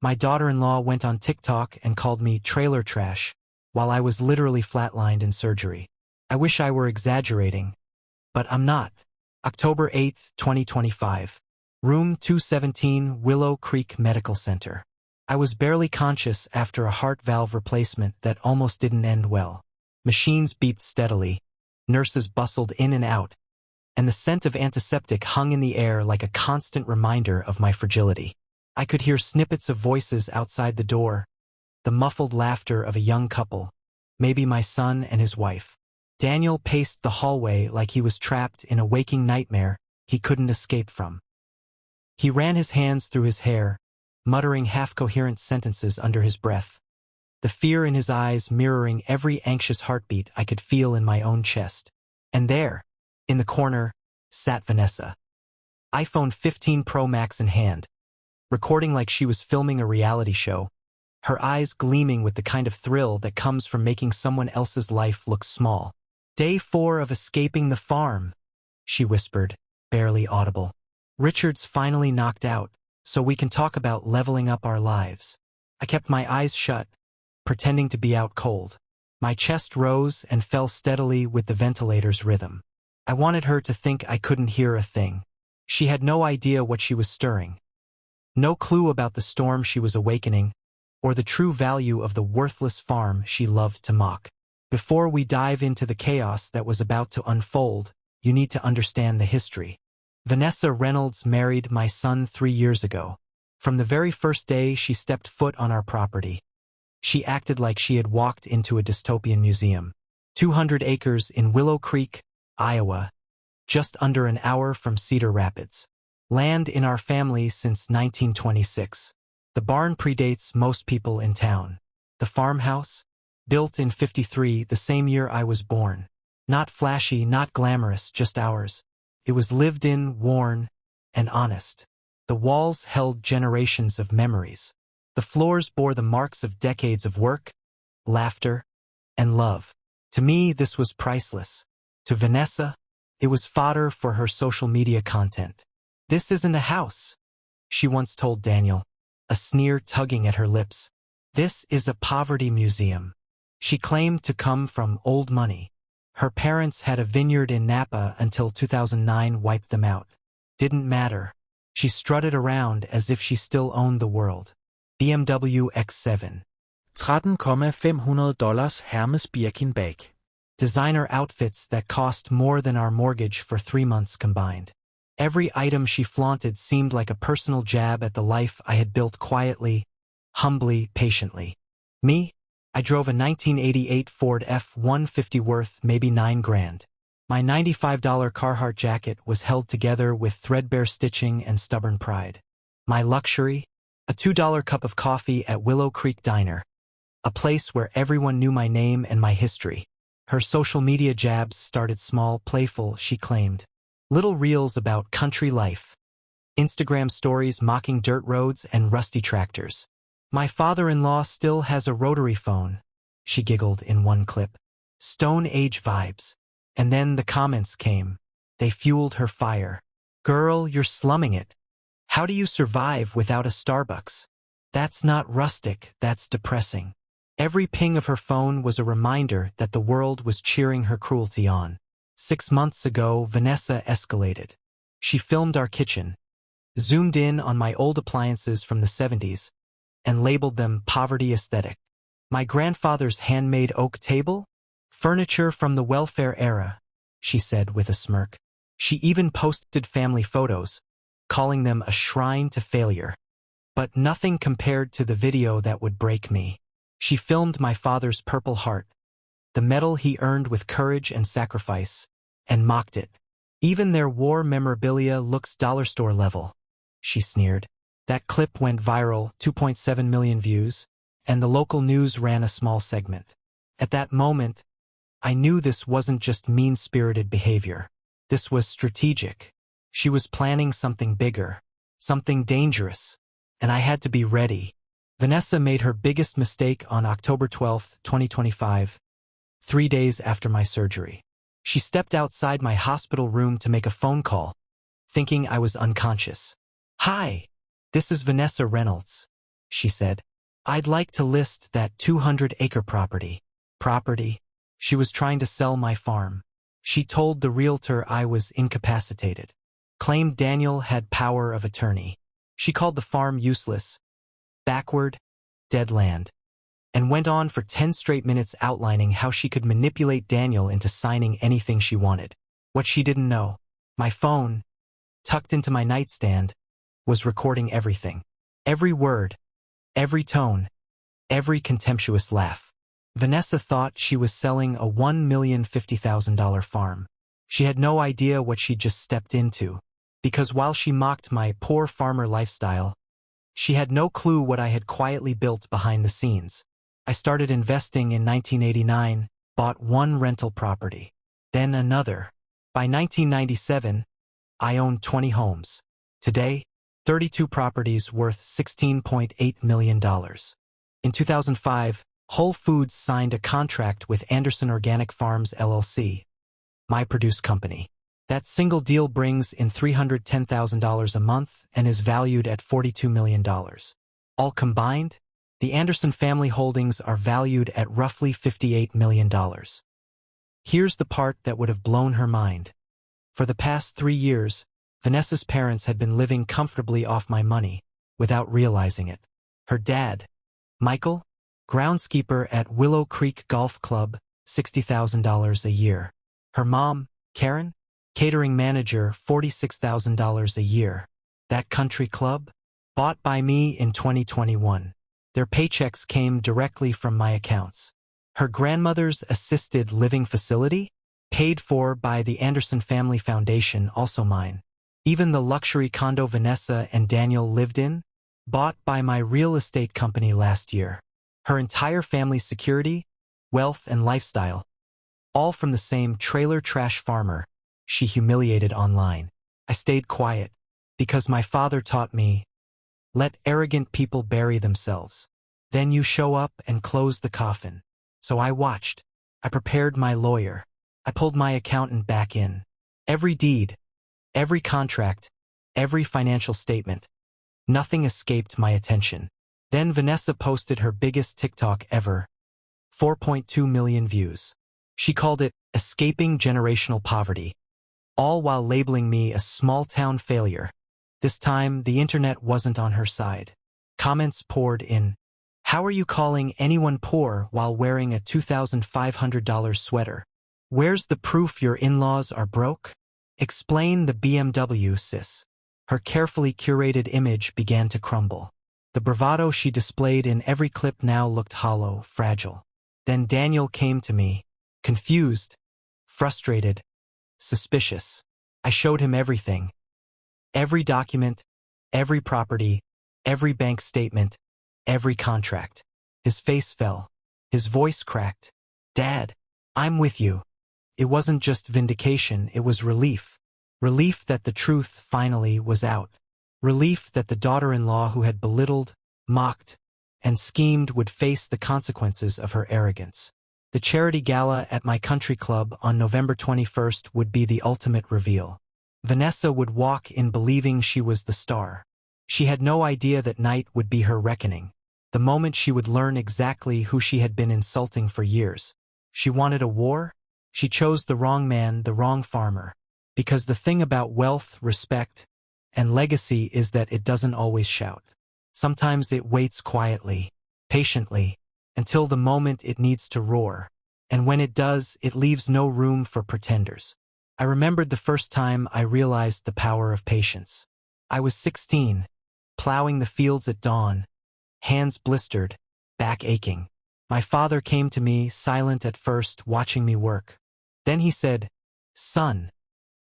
My daughter-in-law went on TikTok and called me trailer trash, while I was literally flatlined in surgery. I wish I were exaggerating, but I'm not. October 8, 2025. Room 217, Willow Creek Medical Center. I was barely conscious after a heart valve replacement that almost didn't end well. Machines beeped steadily, nurses bustled in and out, and the scent of antiseptic hung in the air like a constant reminder of my fragility. I could hear snippets of voices outside the door, the muffled laughter of a young couple, maybe my son and his wife. Daniel paced the hallway like he was trapped in a waking nightmare he couldn't escape from. He ran his hands through his hair, muttering half-coherent sentences under his breath, the fear in his eyes mirroring every anxious heartbeat I could feel in my own chest. And there, in the corner, sat Vanessa, iPhone 15 Pro Max in hand, recording like she was filming a reality show, her eyes gleaming with the kind of thrill that comes from making someone else's life look small. "Day 4 of escaping the farm," she whispered, barely audible. "Richard's finally knocked out, so we can talk about leveling up our lives." I kept my eyes shut, pretending to be out cold. My chest rose and fell steadily with the ventilator's rhythm. I wanted her to think I couldn't hear a thing. She had no idea what she was stirring. No clue about the storm she was awakening, or the true value of the worthless farm she loved to mock. Before we dive into the chaos that was about to unfold, you need to understand the history. Vanessa Reynolds married my son 3 years ago. From the very first day she stepped foot on our property, she acted like she had walked into a dystopian museum. 200 acres in Willow Creek, Iowa, just under an hour from Cedar Rapids. Land in our family since 1926. The barn predates most people in town. The farmhouse, built in '53, the same year I was born. Not flashy, not glamorous, just ours. It was lived in, worn, and honest. The walls held generations of memories. The floors bore the marks of decades of work, laughter, and love. To me, this was priceless. To Vanessa, it was fodder for her social media content. "This isn't a house," she once told Daniel, a sneer tugging at her lips. "This is a poverty museum." She claimed to come from old money. Her parents had a vineyard in Napa until 2009 wiped them out. Didn't matter. She strutted around as if she still owned the world. BMW X7. $13,500 Hermes Birkin bag. Designer outfits that cost more than our mortgage for 3 months combined. Every item she flaunted seemed like a personal jab at the life I had built quietly, humbly, patiently. Me? I drove a 1988 Ford F-150 worth maybe $9,000. My $95 Carhartt jacket was held together with threadbare stitching and stubborn pride. My luxury? A $2 cup of coffee at Willow Creek Diner, a place where everyone knew my name and my history. Her social media jabs started small, playful, she claimed. Little reels about country life. Instagram stories mocking dirt roads and rusty tractors. "My father-in-law still has a rotary phone," she giggled in one clip. Stone Age vibes. And then the comments came. They fueled her fire. "Girl, you're slumming it. How do you survive without a Starbucks? That's not rustic, that's depressing." Every ping of her phone was a reminder that the world was cheering her cruelty on. 6 months ago, Vanessa escalated. She filmed our kitchen, zoomed in on my old appliances from the '70s, and labeled them poverty aesthetic. "My grandfather's handmade oak table? Furniture from the welfare era," she said with a smirk. She even posted family photos, calling them a shrine to failure. But nothing compared to the video that would break me. She filmed my father's Purple Heart, the medal he earned with courage and sacrifice, and mocked it. "Even their war memorabilia looks dollar store level," she sneered. That clip went viral, 2.7 million views, and the local news ran a small segment. At that moment, I knew this wasn't just mean-spirited behavior. This was strategic. She was planning something bigger, something dangerous, and I had to be ready. Vanessa made her biggest mistake on October 12, 2025, 3 days after my surgery. She stepped outside my hospital room to make a phone call, thinking I was unconscious. "Hi, this is Vanessa Reynolds. she said. I'd like to list that 200-acre property. She was trying to sell my farm. She told the realtor I was incapacitated. Claimed Daniel had power of attorney. She called the farm useless, backward, dead land, and went on for 10 straight minutes outlining how she could manipulate Daniel into signing anything she wanted. What she didn't know, my phone, tucked into my nightstand, was recording everything. Every word, every tone, every contemptuous laugh. Vanessa thought she was selling a $1,050,000 farm. She had no idea what she'd just stepped into, because while she mocked my poor farmer lifestyle, she had no clue what I had quietly built behind the scenes. I started investing in 1989, bought one rental property, then another. By 1997, I owned 20 homes. Today, 32 properties worth $16.8 million. In 2005, Whole Foods signed a contract with Anderson Organic Farms LLC, my produce company. That single deal brings in $310,000 a month and is valued at $42 million. All combined, the Anderson family holdings are valued at roughly $58 million. Here's the part that would have blown her mind. For the past 3 years, Vanessa's parents had been living comfortably off my money, without realizing it. Her dad, Michael, groundskeeper at Willow Creek Golf Club, $60,000 a year. Her mom, Karen, catering manager, $46,000 a year. That country club? Bought by me in 2021. Their paychecks came directly from my accounts. Her grandmother's assisted living facility? Paid for by the Anderson Family Foundation, also mine. Even the luxury condo Vanessa and Daniel lived in? Bought by my real estate company last year. Her entire family's security, wealth, and lifestyle, all from the same trailer trash farmer she humiliated online. I stayed quiet, because my father taught me, let arrogant people bury themselves. Then you show up and close the coffin. So I watched. I prepared my lawyer. I pulled my accountant back in. Every deed, every contract, every financial statement. Nothing escaped my attention. Then Vanessa posted her biggest TikTok ever, 4.2 million views. She called it Escaping Generational Poverty, all while labeling me a small-town failure. This time, the internet wasn't on her side. Comments poured in. How are you calling anyone poor while wearing a $2,500 sweater? Where's the proof your in-laws are broke? Explain the BMW, sis. Her carefully curated image began to crumble. The bravado she displayed in every clip now looked hollow, fragile. Then Daniel came to me, confused, frustrated, suspicious. I showed him everything. Every document, every property, every bank statement, every contract. His face fell. His voice cracked. Dad, I'm with you. It wasn't just vindication, it was relief. Relief that the truth finally was out. Relief that the daughter-in-law who had belittled, mocked, and schemed would face the consequences of her arrogance. The charity gala at my country club on November 21st would be the ultimate reveal. Vanessa would walk in believing she was the star. She had no idea that night would be her reckoning. The moment she would learn exactly who she had been insulting for years. She wanted a war? She chose the wrong man, the wrong farmer. Because the thing about wealth, respect, and legacy is that it doesn't always shout. Sometimes it waits quietly, patiently, until the moment it needs to roar. And when it does, it leaves no room for pretenders. I remembered the first time I realized the power of patience. I was 16, plowing the fields at dawn, hands blistered, back aching. My father came to me, silent at first, watching me work. Then he said, "Son,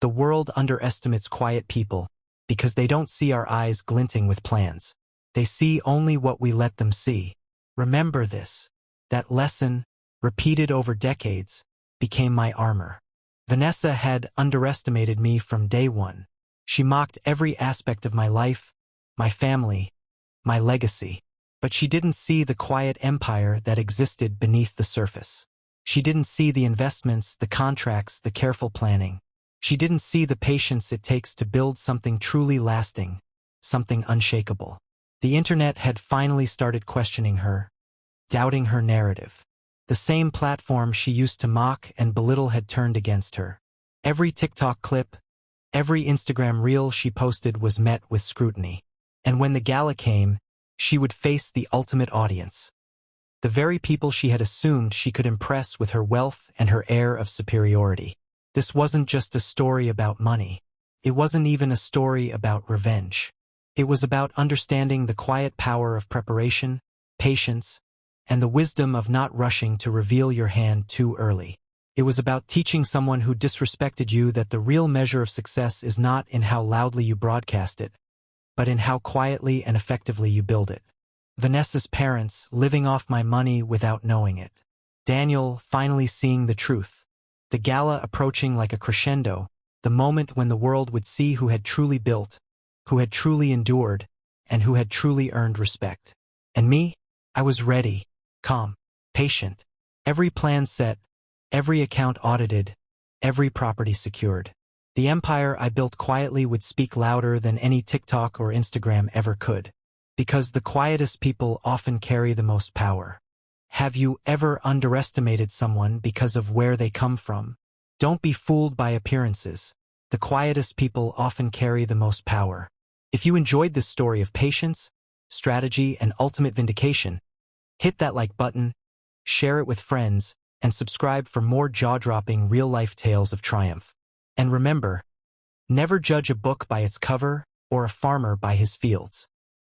the world underestimates quiet people because they don't see our eyes glinting with plans. They see only what we let them see. Remember this." That lesson, repeated over decades, became my armor. Vanessa had underestimated me from day one. She mocked every aspect of my life, my family, my legacy. But she didn't see the quiet empire that existed beneath the surface. She didn't see the investments, the contracts, the careful planning. She didn't see the patience it takes to build something truly lasting, something unshakable. The internet had finally started questioning her, doubting her narrative. The same platform she used to mock and belittle had turned against her. Every TikTok clip, every Instagram reel she posted was met with scrutiny. And when the gala came, she would face the ultimate audience. The very people she had assumed she could impress with her wealth and her air of superiority. This wasn't just a story about money. It wasn't even a story about revenge. It was about understanding the quiet power of preparation, patience, and the wisdom of not rushing to reveal your hand too early. It was about teaching someone who disrespected you that the real measure of success is not in how loudly you broadcast it, but in how quietly and effectively you build it. Vanessa's parents living off my money without knowing it. Daniel finally seeing the truth. The gala approaching like a crescendo, the moment when the world would see who had truly built, who had truly endured, and who had truly earned respect. And me? I was ready, calm, patient. Every plan set, every account audited, every property secured. The empire I built quietly would speak louder than any TikTok or Instagram ever could. Because the quietest people often carry the most power. Have you ever underestimated someone because of where they come from? Don't be fooled by appearances. The quietest people often carry the most power. If you enjoyed this story of patience, strategy, and ultimate vindication, hit that like button, share it with friends, and subscribe for more jaw-dropping real-life tales of triumph. And remember, never judge a book by its cover or a farmer by his fields.